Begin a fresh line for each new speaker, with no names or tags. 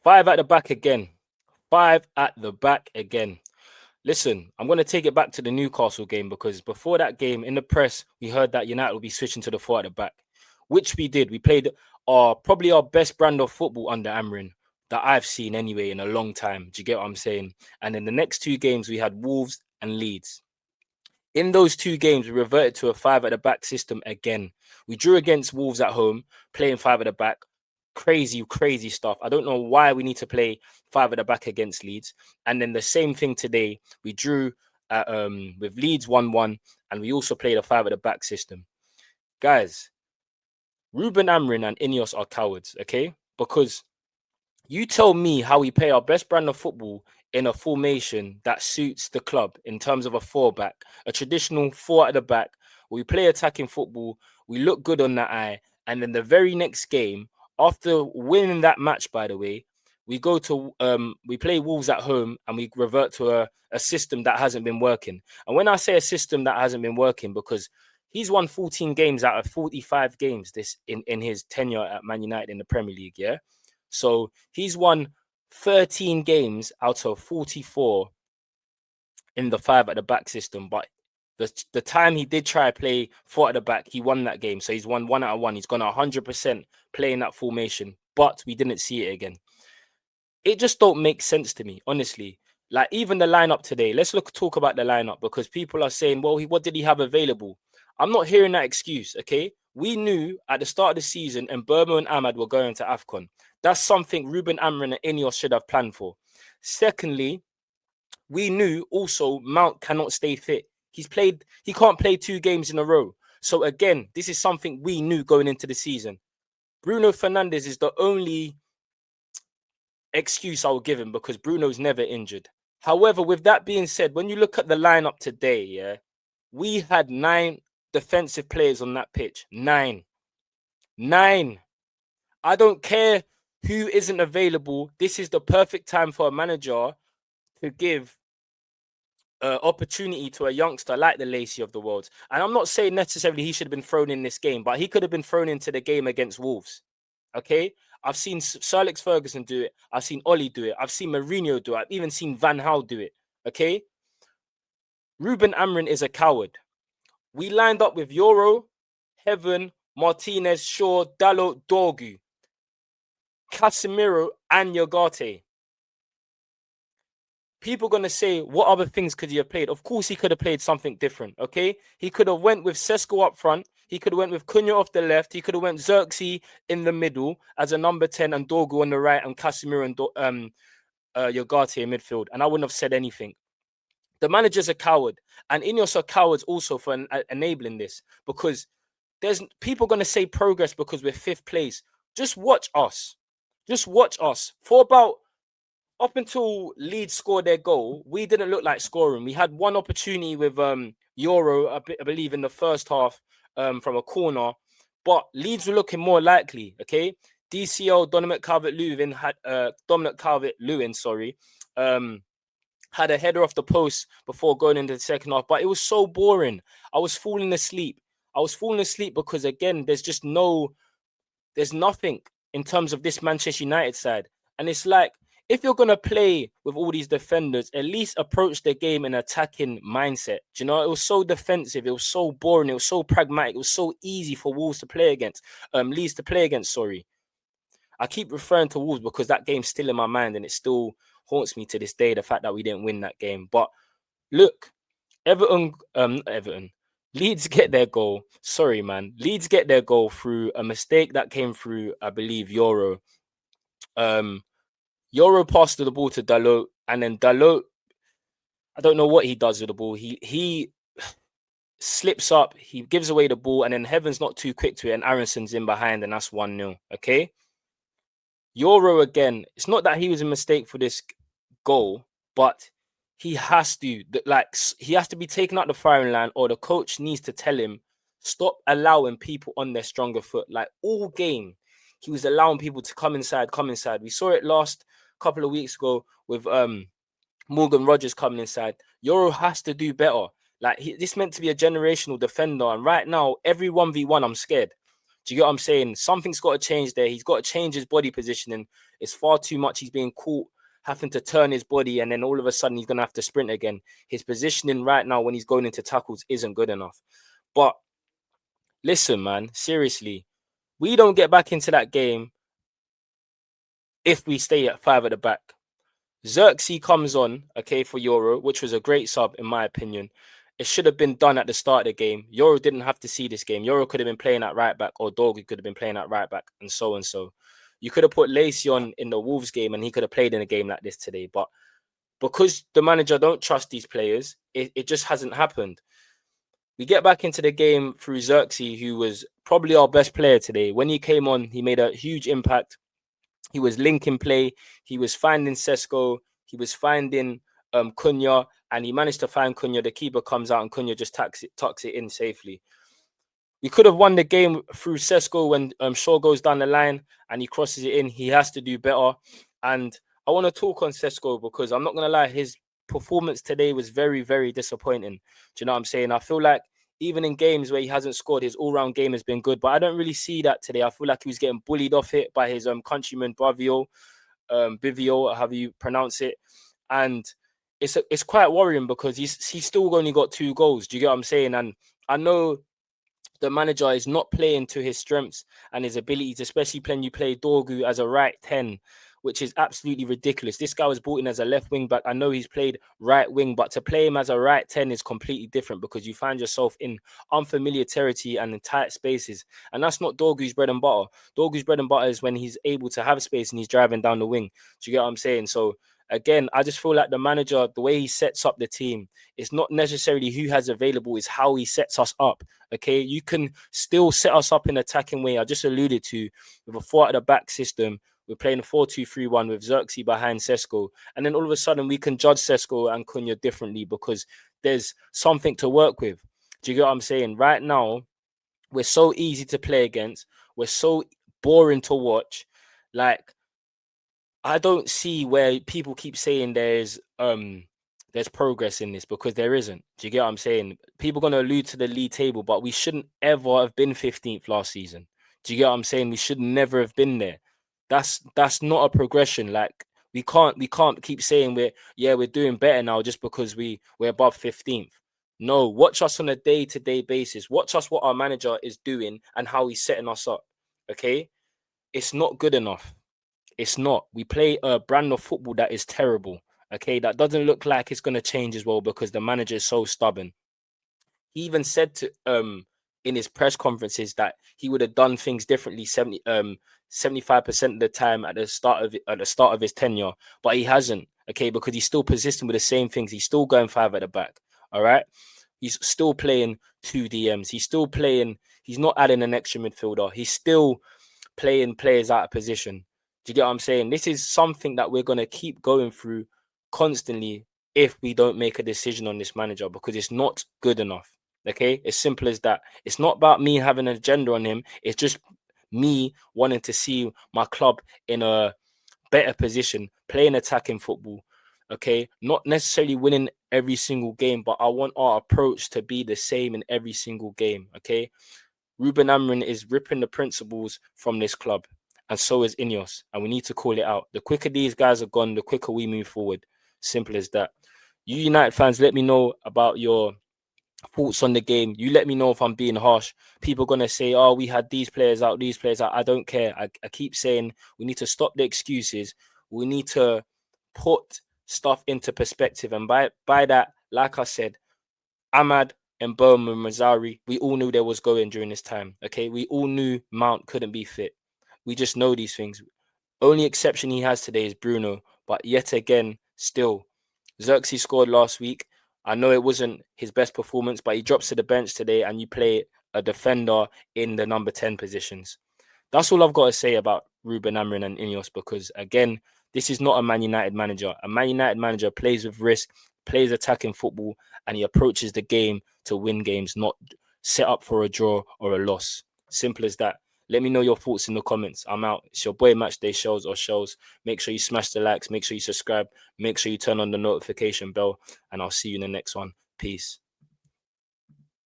Five at the back again. Five at the back again. Listen, I'm going to take it back to the Newcastle game because before that game, in the press, we heard that United will be switching to the four at the back, which we did. We played probably our best brand of football under Amrin that I've seen anyway in a long time. Do you get what I'm saying? And in the next two games, we had Wolves and Leeds. In those two games, we reverted to a five at the back system again. We drew against Wolves at home, playing five at the back. Crazy, crazy stuff. I don't know why we need to play five at the back against Leeds. And then the same thing today. We drew with Leeds 1-1, and we also played a five at the back system. Guys, Ruben Amrin and Ineos are cowards, okay? Because you tell me how we play our best brand of football in a formation that suits the club in terms of a four back, a traditional four at the back. We play attacking football. We look good on that eye. And then the very next game, after winning that match, by the way, we go to we play Wolves at home and we revert to a system that hasn't been working. And when I say a system that hasn't been working, because he's won 14 games out of 45 games this in his tenure at Man United in the Premier League, yeah. So he's won 13 games out of 44 in the five at the back system. But the time he did try to play four at the back, he won that game. So he's won 1 out of 1. He's gone 100% playing that formation, but we didn't see it again. It just don't make sense to me, honestly. Like even the lineup today, let's talk about the lineup because people are saying, well, what did he have available? I'm not hearing that excuse, okay? We knew at the start of the season and Burma and Ahmad were going to AFCON. That's something Ruben Amrin and Ineos should have planned for. Secondly, we knew also Mount cannot stay fit. He can't play 2 games in a row. So again, this is something we knew going into the season. Bruno Fernandes is the only excuse I'll give him because Bruno's never injured. However, with that being said, when you look at the lineup today, yeah, we had 9 defensive players on that pitch. 9. I don't care who isn't available. This is the perfect time for a manager to give opportunity to a youngster like the Lacey of the world. And I'm not saying necessarily he should have been thrown in this game, but he could have been thrown into the game against Wolves. Okay? I've seen Sir Alex Ferguson do it. I've seen Oli do it. I've seen Mourinho do it. I've even seen Van Gaal do it. Okay? Ruben Amrin is a coward. We lined up with Euro, Heaven, Martinez, Shaw, Dalot, Dorgu, Casemiro, and Yogarte. People are going to say, what other things could he have played? Of course, he could have played something different, okay? He could have went with Sesko up front. He could have went with Cunha off the left. He could have went Xerxes in the middle as a number 10 and Dorgu on the right and Casemiro and Yogarte in midfield. And I wouldn't have said anything. The manager's a coward. And Ineos are cowards also for enabling this because there's people going to say progress because we're 5th place. Just watch us. Just watch us. For about up until Leeds scored their goal, we didn't look like scoring. We had one opportunity with Euro, I believe, in the first half from a corner, but Leeds were looking more likely. Okay, DCL Dominic Calvert-Lewin had had a header off the post before going into the second half, but it was so boring. I was falling asleep. Because again, there's nothing in terms of this Manchester United side, and it's like, if you're going to play with all these defenders, at least approach the game in attacking mindset. Do you know, it was so defensive. It was so boring. It was so pragmatic. It was so easy for Wolves to play against. Leeds to play against, sorry. I keep referring to Wolves because that game's still in my mind and it still haunts me to this day, the fact that we didn't win that game. But look, Leeds get their goal. Sorry, man. Leeds get their goal through a mistake that came through, I believe, Euro. Euro passed the ball to Dalot, and then Dalot, I don't know what he does with the ball. He slips up, he gives away the ball, and then Heaven's not too quick to it, and Aronson's in behind, and that's 1-0. Okay? Euro again, it's not that he was a mistake for this goal, but he has to be taken out the firing line, or the coach needs to tell him, stop allowing people on their stronger foot. Like all game, he was allowing people to come inside. We saw it last couple of weeks ago with Morgan Rogers coming inside. Euro has to do better. Like this meant to be a generational defender, and right now every 1v1 I'm scared. Do you get what I'm saying? Something's got to change there. He's got to change his body positioning. It's far too much. He's being caught having to turn his body, and then all of a sudden he's going to have to sprint again. His positioning right now when he's going into tackles isn't good enough. But listen, man, seriously, we don't get back into that game if we stay at 5 at the back. Xerxes comes on, okay, for Euro, which was a great sub, in my opinion. It should have been done at the start of the game. Euro didn't have to see this game. Euro could have been playing at right back, or Dorgu could have been playing at right back, and so and so. You could have put Lacey on in the Wolves game, and he could have played in a game like this today. But because the manager don't trust these players, it just hasn't happened. We get back into the game through Xerxes, who was probably our best player today. When he came on, he made a huge impact. He was linking play. He was finding Sesko. He was finding Cunha, and he managed to find Cunha. The keeper comes out, and Cunha just tucks it in safely. We could have won the game through Sesko when Shaw goes down the line and he crosses it in. He has to do better. And I want to talk on Sesko because I'm not going to lie, his performance today was very, very disappointing. Do you know what I'm saying? I feel like even in games where he hasn't scored, his all-round game has been good. But I don't really see that today. I feel like he was getting bullied off it by his countryman, Bivio, however you pronounce it. And it's quite worrying because he's still only got 2 goals. Do you get what I'm saying? And I know the manager is not playing to his strengths and his abilities, especially when you play Dorgu as a right 10, which is absolutely ridiculous. This guy was brought in as a left wing back. I know he's played right wing, but to play him as a right 10 is completely different because you find yourself in unfamiliar territory and in tight spaces. And that's not Dorgu's bread and butter. Dorgu's bread and butter is when he's able to have space and he's driving down the wing. Do you get what I'm saying? So again, I just feel like the manager, the way he sets up the team, it's not necessarily who has available, it's how he sets us up. Okay, you can still set us up in attacking way. I just alluded to with a 4 at the back system. We're playing a 4-2-3-1 with Xerxes behind Sesko. And then all of a sudden we can judge Sesko and Cunha differently because there's something to work with. Do you get what I'm saying? Right now, we're so easy to play against. We're so boring to watch. Like, I don't see where people keep saying there's progress in this because there isn't. Do you get what I'm saying? People are going to allude to the league table, but we shouldn't ever have been 15th last season. Do you get what I'm saying? We should never have been there. That's not a progression. Like we can't keep saying we're doing better now just because we're above 15th. No, watch us on a day-to-day basis. Watch us what our manager is doing and how he's setting us up. Okay? It's not good enough. It's not. We play a brand of football that is terrible. Okay, that doesn't look like it's going to change as well because the manager is so stubborn. He even said to in his press conferences that he would have done things differently 75% of the time at the start of his tenure, but he hasn't. Okay, because he's still persistent with the same things. He's still going 5 at the back. All right, he's still playing 2 DMs. He's still playing. He's not adding an extra midfielder. He's still playing players out of position. Do you get what I'm saying? This is something that we're going to keep going through constantly if we don't make a decision on this manager because it's not good enough. Okay, as simple as that. It's not about me having an agenda on him. It's just me wanting to see my club in a better position, playing attacking football. Okay, not necessarily winning every single game, but I want our approach to be the same in every single game. Okay, Ruben Amorim is ripping the principles from this club, and so is Ineos, and we need to call it out. The quicker these guys are gone, the quicker we move forward. Simple as that. You United fans, let me know about your thoughts on the game. You let me know if I'm being harsh. People are going to say, oh, we had these players out, these players out. I don't care. I keep saying we need to stop the excuses. We need to put stuff into perspective. And by that, like I said, Ahmad and Bowman and Mazzari, we all knew there was going during this time. Okay, we all knew Mount couldn't be fit. We just know these things. Only exception he has today is Bruno, but yet again, still, Xerxes scored last week. I know it wasn't his best performance, but he drops to the bench today and you play a defender in the number 10 positions. That's all I've got to say about Ruben Amorim and Ineos because, again, this is not a Man United manager. A Man United manager plays with risk, plays attacking football, and he approaches the game to win games, not set up for a draw or a loss. Simple as that. Let me know your thoughts in the comments. I'm out. It's your boy Matchday Shows. Make sure you smash the likes. Make sure you subscribe. Make sure you turn on the notification bell. And I'll see you in the next one. Peace.